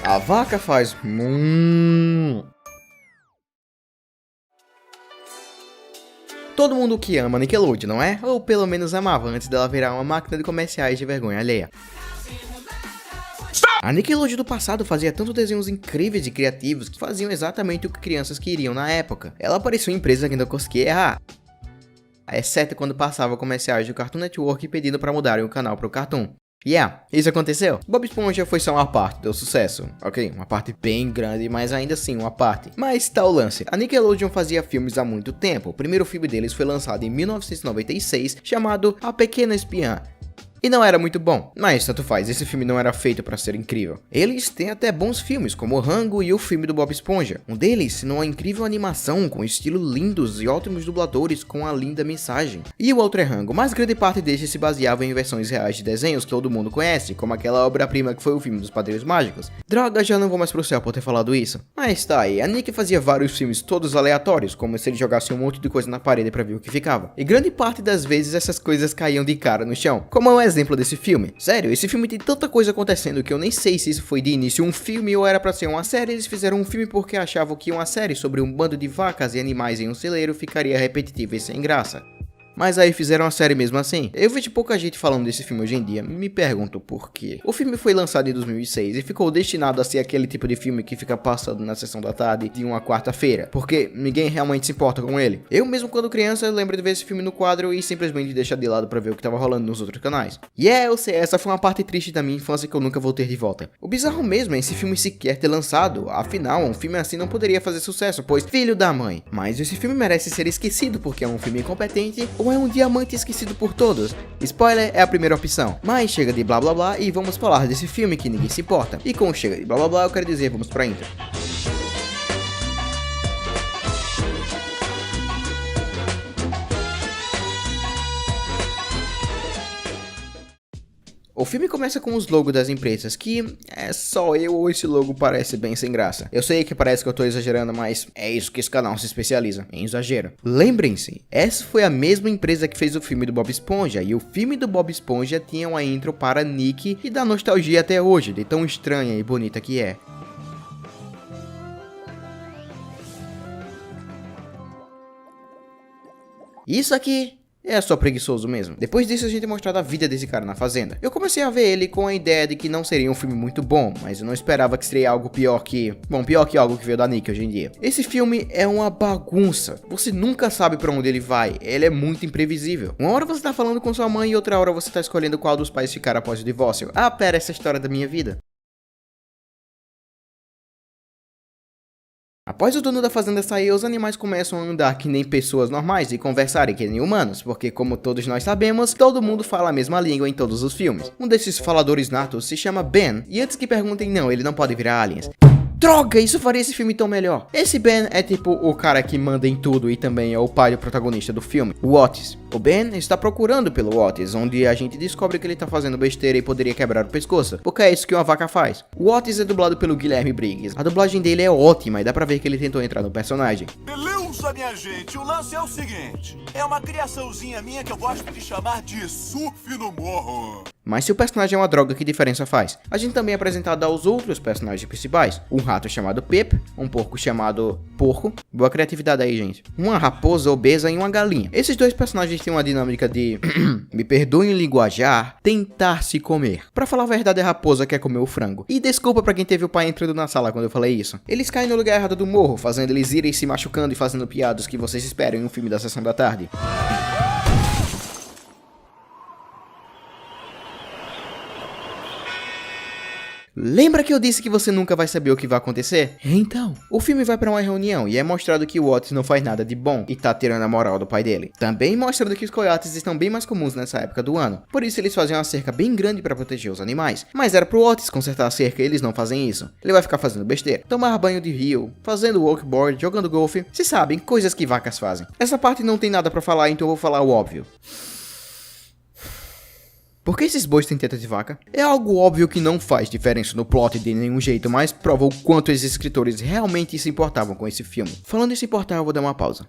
A vaca faz Todo mundo que ama Nickelodeon, não é? Ou pelo menos amava antes dela virar uma máquina de comerciais de vergonha alheia. A Nickelodeon do passado fazia tantos desenhos incríveis e criativos que faziam exatamente o que crianças queriam na época. Ela parecia uma empresa que não conseguia errar. Exceto quando passava comerciais do Cartoon Network pedindo pra mudarem o canal pro Cartoon. Isso aconteceu. Bob Esponja foi só uma parte do sucesso, ok? Uma parte bem grande, mas ainda assim uma parte. Mas tá o lance. A Nickelodeon fazia filmes há muito tempo. O primeiro filme deles foi lançado em 1996, chamado A Pequena Espiã. E não era muito bom, mas tanto faz, esse filme não era feito para ser incrível. Eles têm até bons filmes, como o Rango e o filme do Bob Esponja. Um deles, numa incrível animação, com estilos lindos e ótimos dubladores com a linda mensagem. E o outro é Rango, mas grande parte destes se baseava em versões reais de desenhos que todo mundo conhece, como aquela obra-prima que foi o filme dos Padrinhos Mágicos. Droga, já não vou mais pro céu por ter falado isso. Mas tá aí, a Nick fazia vários filmes todos aleatórios, como se ele jogasse um monte de coisa na parede pra ver o que ficava. E grande parte das vezes essas coisas caíam de cara no chão, como é um exemplo desse filme. Sério, esse filme tem tanta coisa acontecendo que eu nem sei se isso foi de início um filme ou era pra ser uma série. Eles fizeram um filme porque achavam que uma série sobre um bando de vacas e animais em um celeiro ficaria repetitiva e sem graça. Mas aí fizeram a série mesmo assim. Eu vejo pouca gente falando desse filme hoje em dia, me pergunto por quê. O filme foi lançado em 2006 e ficou destinado a ser aquele tipo de filme que fica passando na sessão da tarde de uma quarta-feira, porque ninguém realmente se importa com ele. Eu mesmo quando criança lembro de ver esse filme no quadro e simplesmente deixar de lado pra ver o que tava rolando nos outros canais. Eu sei, essa foi uma parte triste da minha infância que eu nunca vou ter de volta. O bizarro mesmo é esse filme sequer ter lançado, afinal um filme assim não poderia fazer sucesso, pois filho da mãe. Mas esse filme merece ser esquecido porque é um filme incompetente ou é um diamante esquecido por todos. Spoiler é a primeira opção. Mas chega de blá blá blá e vamos falar desse filme que ninguém se importa. E com chega de blá blá blá eu quero dizer vamos pra intro. O filme começa com os logos das empresas, que é só eu ou esse logo parece bem sem graça. Eu sei que parece que eu tô exagerando, mas é isso que esse canal se especializa, em exagero. Lembrem-se, essa foi a mesma empresa que fez o filme do Bob Esponja, e o filme do Bob Esponja tinha uma intro para Nick e dá nostalgia até hoje, de tão estranha e bonita que é. Isso aqui é só preguiçoso mesmo. Depois disso a gente é mostrado a vida desse cara na fazenda. Eu comecei a ver ele com a ideia de que não seria um filme muito bom, mas eu não esperava que seria algo pior que... Bom, pior que algo que veio da Nick hoje em dia. Esse filme é uma bagunça. Você nunca sabe pra onde ele vai. Ele é muito imprevisível. Uma hora você tá falando com sua mãe e outra hora você tá escolhendo qual dos pais ficar após o divórcio. Ah, pera, essa é a história da minha vida. Após o dono da fazenda sair, os animais começam a andar que nem pessoas normais e conversarem que nem humanos, porque como todos nós sabemos, todo mundo fala a mesma língua em todos os filmes. Um desses faladores natos se chama Ben, e antes que perguntem não, ele não pode virar aliens. Droga, isso faria esse filme tão melhor. Esse Ben é tipo o cara que manda em tudo e também é o pai do protagonista do filme, o Otis. O Ben está procurando pelo Otis, onde a gente descobre que ele tá fazendo besteira e poderia quebrar o pescoço, porque é isso que uma vaca faz. O Otis é dublado pelo Guilherme Briggs. A dublagem dele é ótima e dá pra ver que ele tentou entrar no personagem. Beleza, minha gente, o lance é o seguinte. É uma criaçãozinha minha que eu gosto de chamar de surf no morro. Mas se o personagem é uma droga, que diferença faz? A gente também é apresentado aos outros personagens principais. Um rato chamado Pip, um porco chamado Porco. Boa criatividade aí, gente. Uma raposa obesa e uma galinha. Esses dois personagens têm uma dinâmica de, me perdoem o linguajar, tentar se comer. Pra falar a verdade, a raposa quer comer o frango. E desculpa pra quem teve o pai entrando na sala quando eu falei isso. Eles caem no lugar errado do morro, fazendo eles irem se machucando e fazendo piadas que vocês esperam em um filme da sessão da tarde. Lembra que eu disse que você nunca vai saber o que vai acontecer? Então, o filme vai pra uma reunião e é mostrado que o Otis não faz nada de bom e tá tirando a moral do pai dele. Também mostrando que os coiotes estão bem mais comuns nessa época do ano, por isso eles fazem uma cerca bem grande pra proteger os animais. Mas era pro Otis consertar a cerca e eles não fazem isso. Ele vai ficar fazendo besteira, tomar banho de rio, fazendo walkboard, jogando golfe. Se sabem, coisas que vacas fazem. Essa parte não tem nada pra falar, então eu vou falar o óbvio. Por que esses bois têm teta de vaca? É algo óbvio que não faz diferença no plot de nenhum jeito, mas prova o quanto os escritores realmente se importavam com esse filme. Falando em se importar, eu vou dar uma pausa.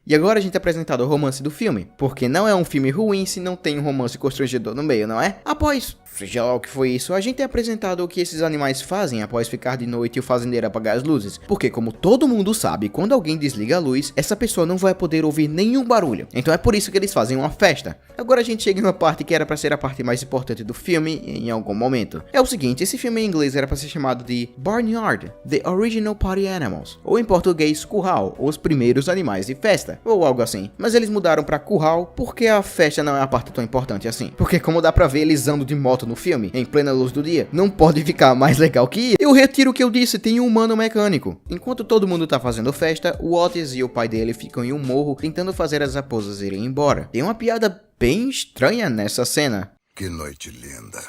E agora a gente é apresentado o romance do filme, porque não é um filme ruim se não tem um romance constrangedor no meio, não é? Após, seja lá o que foi isso, a gente é apresentado o que esses animais fazem após ficar de noite e o fazendeiro apagar as luzes. Porque como todo mundo sabe, quando alguém desliga a luz, essa pessoa não vai poder ouvir nenhum barulho. Então é por isso que eles fazem uma festa. Agora a gente chega em uma parte que era pra ser a parte mais importante do filme em algum momento. É o seguinte, esse filme em inglês era pra ser chamado de Barnyard, The Original Party Animals, ou em português, Curral, os primeiros animais de festa, ou algo assim. Mas eles mudaram pra Curral porque a festa não é a parte tão importante assim. Porque como dá pra ver eles andando de moto no filme, em plena luz do dia, não pode ficar mais legal que isso. Eu retiro o que eu disse, tem um humano mecânico. Enquanto todo mundo tá fazendo festa, o Otis e o pai dele ficam em um morro tentando fazer as raposas irem embora. Tem uma piada bem estranha nessa cena. Que noite linda.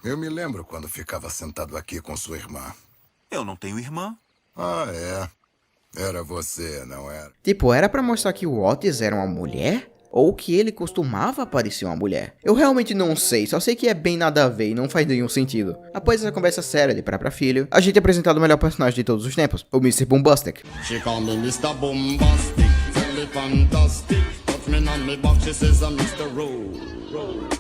Eu me lembro quando ficava sentado aqui com sua irmã. Eu não tenho irmã. Ah, é? Era você, não era? Tipo, era pra mostrar que o Otis era uma mulher? Ou que ele costumava parecer uma mulher? Eu realmente não sei, só sei que é bem nada a ver e não faz nenhum sentido. Após essa conversa séria de pai pra filho, a gente é apresentado o melhor personagem de todos os tempos, o Mr. Boombastic. She call me Mr. Bombastic, totally fantastic. Touch me on me back, she says I'm Mr.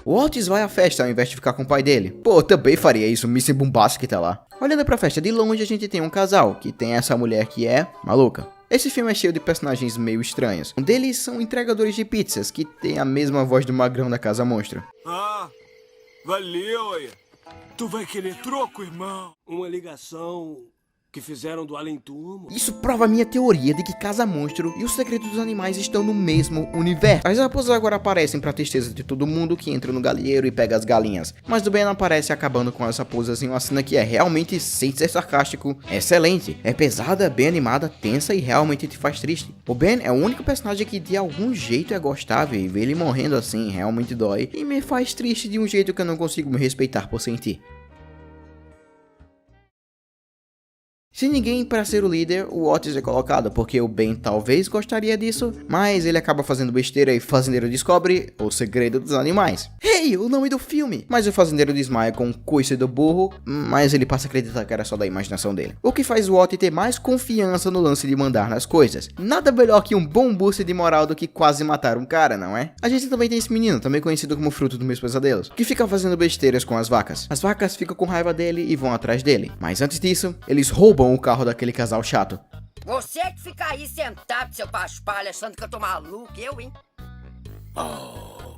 O Otis vai à festa ao invés de ficar com o pai dele. Pô, eu também faria isso, o Mr. Boombastic tá lá. Olhando pra festa de longe, a gente tem um casal, que tem essa mulher que é maluca. Esse filme é cheio de personagens meio estranhos. Um deles são entregadores de pizzas, que tem a mesma voz do magrão da Casa Monstro. Ah, valeu aí. Tu vai querer troco, irmão? Uma ligação que fizeram do além-túmulo. Isso prova a minha teoria de que Casa Monstro e o Segredo dos Animais estão no mesmo universo. As raposas agora aparecem pra tristeza de todo mundo que entra no galinheiro e pega as galinhas. Mas o Ben aparece acabando com as raposas em uma cena que é realmente, sem ser sarcástico, excelente. É pesada, bem animada, tensa e realmente te faz triste. O Ben é o único personagem que de algum jeito é gostável e ver ele morrendo assim realmente dói e me faz triste de um jeito que eu não consigo me respeitar por sentir. Sem ninguém para ser o líder, o Otis é colocado, porque o Ben talvez gostaria disso, mas ele acaba fazendo besteira e o fazendeiro descobre o segredo dos animais. Hey, o nome do filme! Mas o fazendeiro desmaia com o coice do burro, mas ele passa a acreditar que era só da imaginação dele. O que faz o Otis ter mais confiança no lance de mandar nas coisas. Nada melhor que um bom boost de moral do que quase matar um cara, não é? A gente também tem esse menino, também conhecido como fruto dos meus pesadelos, que fica fazendo besteiras com as vacas. As vacas ficam com raiva dele e vão atrás dele. Mas antes disso, eles roubam o carro daquele casal chato. Você que fica aí sentado, seu paspalho, achando que eu tô maluco, eu, hein?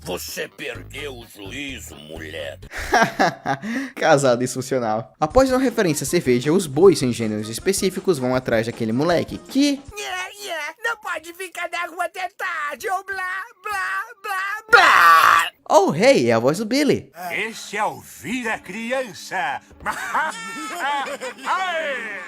Você perdeu o juízo, mulher. Casal disfuncional. Após uma referência à cerveja, os bois sem gêneros específicos vão atrás daquele moleque que... Não pode ficar na rua até tarde, ou blá, blá, blá, blá. Oh, hey, é a voz do Billy. Esse é o Vira Criança.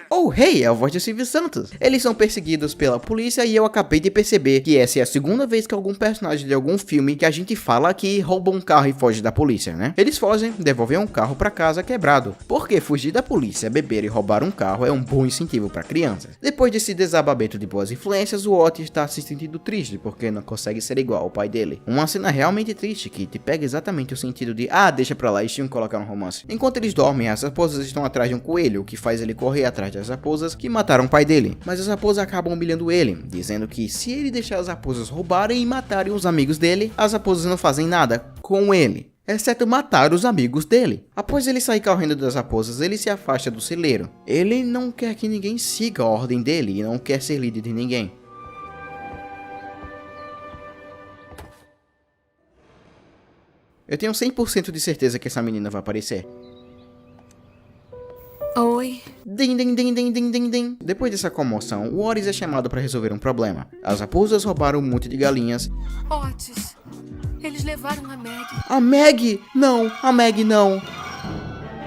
Oh, hey, é a voz do Silvio Santos. Eles são perseguidos pela polícia e eu acabei de perceber que essa é a segunda vez que algum personagem de algum filme que a gente fala aqui rouba um carro e foge da polícia, né? Eles fogem, devolvem um carro pra casa quebrado. Porque fugir da polícia, beber e roubar um carro é um bom incentivo pra crianças. Depois desse desabamento de boas influências, o Otis está se sentindo triste porque não consegue ser igual ao pai dele. Uma cena realmente triste que te pega exatamente o sentido de deixa pra lá, eles tinham que colocar um romance. Enquanto eles dormem, as raposas estão atrás de um coelho, o que faz ele correr atrás das raposas que mataram o pai dele. Mas as raposas acabam humilhando ele, dizendo que se ele deixar as raposas roubarem e matarem os amigos dele, as raposas não fazem nada com ele, exceto matar os amigos dele. Após ele sair correndo das raposas, ele se afasta do celeiro. Ele não quer que ninguém siga a ordem dele e não quer ser líder de ninguém. Eu tenho 100% de certeza que essa menina vai aparecer. Oi. Din, din, din, din, din, din, din. Depois dessa comoção, o Otis é chamado para resolver um problema. As raposas roubaram um monte de galinhas. Otis, eles levaram a Meg. A Meg? Não, a Meg não.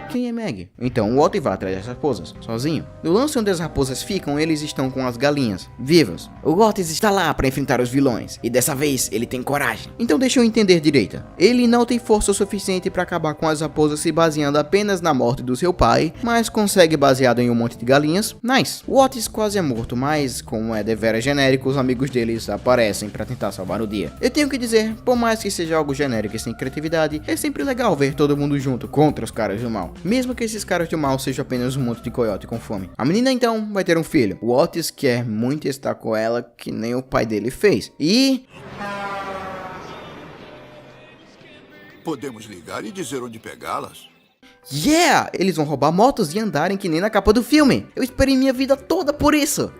Quem é Meg? Então o Otis vai atrás das raposas, sozinho. No lance onde as raposas ficam, eles estão com as galinhas, vivas. O Otis está lá para enfrentar os vilões, e dessa vez ele tem coragem. Então deixa eu entender direito. Ele não tem força o suficiente para acabar com as raposas se baseando apenas na morte do seu pai, mas consegue baseado em um monte de galinhas. Nice. O Otis quase é morto, mas como é deveras genérico, os amigos deles aparecem para tentar salvar o dia. Eu tenho que dizer, por mais que seja algo genérico e sem criatividade, é sempre legal ver todo mundo junto contra os caras do mal. mesmo que esses caras do mal sejam apenas um monte de coiote com fome. A menina então vai ter um filho. O Otis quer muito estar com ela, que nem o pai dele fez. E... Podemos ligar e dizer onde pegá-las? yeah! Eles vão roubar motos e andarem que nem na capa do filme. Eu esperei minha vida toda por isso.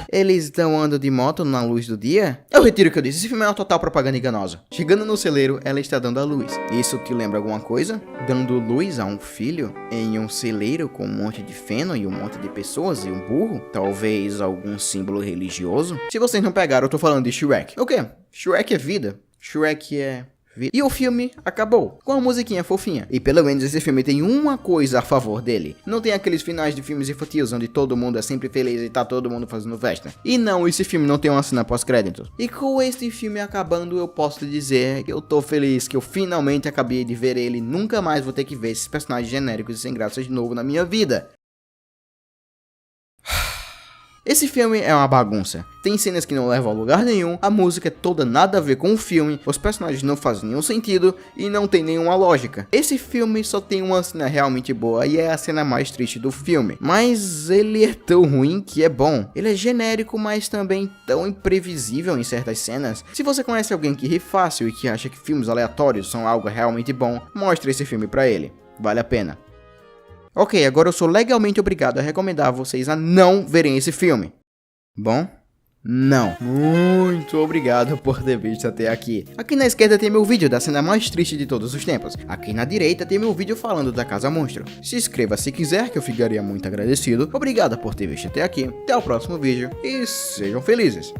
Eles estão andando de moto na luz do dia? Eu retiro o que eu disse, esse filme é uma total propaganda enganosa. Chegando no celeiro, ela está dando a luz. Isso te lembra alguma coisa? Dando luz a um filho? Em um celeiro com um monte de feno e um monte de pessoas e um burro? Talvez algum símbolo religioso? Se vocês não pegaram, eu tô falando de Shrek. O quê? Shrek é vida. Shrek é... e o filme acabou, com a musiquinha fofinha. E pelo menos esse filme tem uma coisa a favor dele. Não tem aqueles finais de filmes infantis onde todo mundo é sempre feliz e tá todo mundo fazendo festa. E não, esse filme não tem uma cena pós-créditos. E com este filme acabando, eu posso te dizer que eu tô feliz que eu finalmente acabei de ver ele. Nunca mais vou ter que ver esses personagens genéricos e sem graça de novo na minha vida. Esse filme é uma bagunça. Tem cenas que não levam a lugar nenhum, a música é toda nada a ver com o filme, os personagens não fazem nenhum sentido e não tem nenhuma lógica. Esse filme só tem uma cena realmente boa e é a cena mais triste do filme. Mas ele é tão ruim que é bom. Ele é genérico, mas também tão imprevisível em certas cenas. Se você conhece alguém que ri fácil e que acha que filmes aleatórios são algo realmente bom, mostre esse filme pra ele. Vale a pena. Ok, agora eu sou legalmente obrigado a recomendar a vocês a não verem esse filme. Bom? Não. Muito obrigado por ter visto até aqui. Aqui na esquerda tem meu vídeo da cena mais triste de todos os tempos. Aqui na direita tem meu vídeo falando da Casa Monstro. Se inscreva se quiser, que eu ficaria muito agradecido. Obrigado por ter visto até aqui. Até o próximo vídeo e sejam felizes.